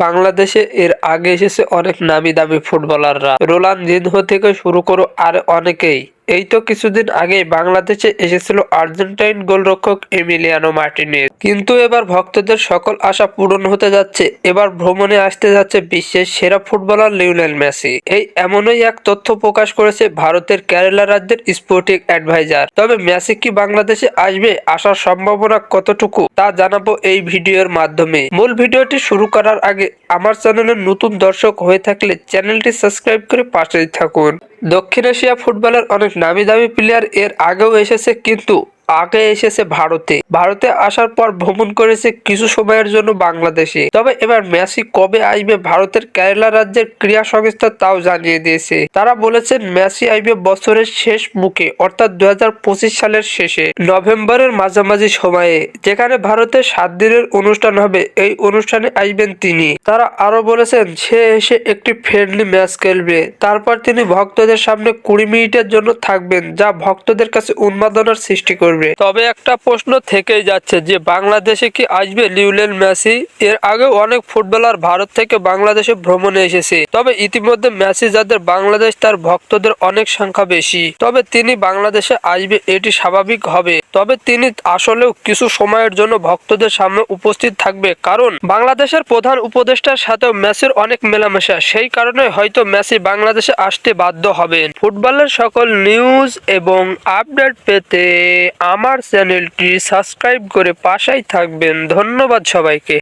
বাংলাদেশে এর আগে এসেছে অনেক নামি দামি ফুটবলাররা, রোনালদিনহো থেকে শুরু করে আর অনেকেই। এই তো কিছুদিন আগেই বাংলাদেশে এসেছিল আর্জেন্টাইন গোলরক্ষক এমিলিয়ানো মার্টিনেজ। কিন্তু এবার ভক্তদের সকল আশা পূরণ হতে যাচ্ছে। এবার ভ্রমণে আসতে যাচ্ছে বিশ্বের সেরা ফুটবলার লিওনেল মেসি। এই এমনই এক তথ্য প্রকাশ করেছে ভারতের কেরালা রাজ্যের স্পোর্টিং অ্যাডভাইজার। তবে মেসি কি বাংলাদেশে আসবে, আসার সম্ভাবনা কতটুকু তা জানাবো এই ভিডিওর মাধ্যমে। মূল ভিডিওটি শুরু করার আগে আমার চ্যানেলের নতুন দর্শক হয়ে থাকলে চ্যানেলটি সাবস্ক্রাইব করে পাশেই থাকুন। দক্ষিণ এশিয়া ফুটবলের অনেক নামি দামি প্লেয়ার এর আগেও এসেছে, কিন্তু আগে এসেছে ভারতে আসার পর ভ্রমণ করেছে কিছু সময়ের জন্য বাংলাদেশে। তবে এবার মেসি কবে আসবে ভারতের কেরালা রাজ্যের ক্রীড়া সংস্থা তাও জানিয়ে দিয়েছে। তারা বলেছেন মেসি আসবে বছরের শেষ মুখে, অর্থাৎ 2025 সালের শেষে নভেম্বরের মাঝামাঝি সময়ে, যেখানে ভারতে 7 দিনের অনুষ্ঠান হবে। এই অনুষ্ঠানে আসবেন তিনি। তারা আরো বলেছেন সে এসে একটি ফ্রেন্ডলি ম্যাচ খেলবে, তারপর তিনি ভক্তদের সামনে 20 মিনিটের জন্য থাকবেন, যা ভক্তদের কাছে উন্মাদনার সৃষ্টি করবে। তবে একটা প্রশ্ন থেকেই যাচ্ছে যে বাংলাদেশে কি আসবে লিওনেল মেসি? এর আগেও অনেক ফুটবলার ভারত থেকে বাংলাদেশে ভ্রমণে এসেছে। তবে ইতিমধ্যে মেসি যাদের বাংলাদেশ, তার ভক্তদের অনেক সংখ্যা বেশি। তবে তিনি বাংলাদেশে আসবে এটি স্বাভাবিক হবে। তবে তিনি আসলেও কিছু সময়ের জন্য ভক্তদের সামনে উপস্থিত থাকবে, কারণ বাংলাদেশের প্রধান উপদেষ্টার সাথেও মেসির অনেক মেলামেশা। সেই কারণে হয়তো মেসি বাংলাদেশে আসতে বাধ্য হবেন। ফুটবলের সকল নিউজ এবং আপডেট পেতে আমার চ্যানেলটি সাবস্ক্রাইব করে পাশেই থাকবেন। ধন্যবাদ সবাইকে।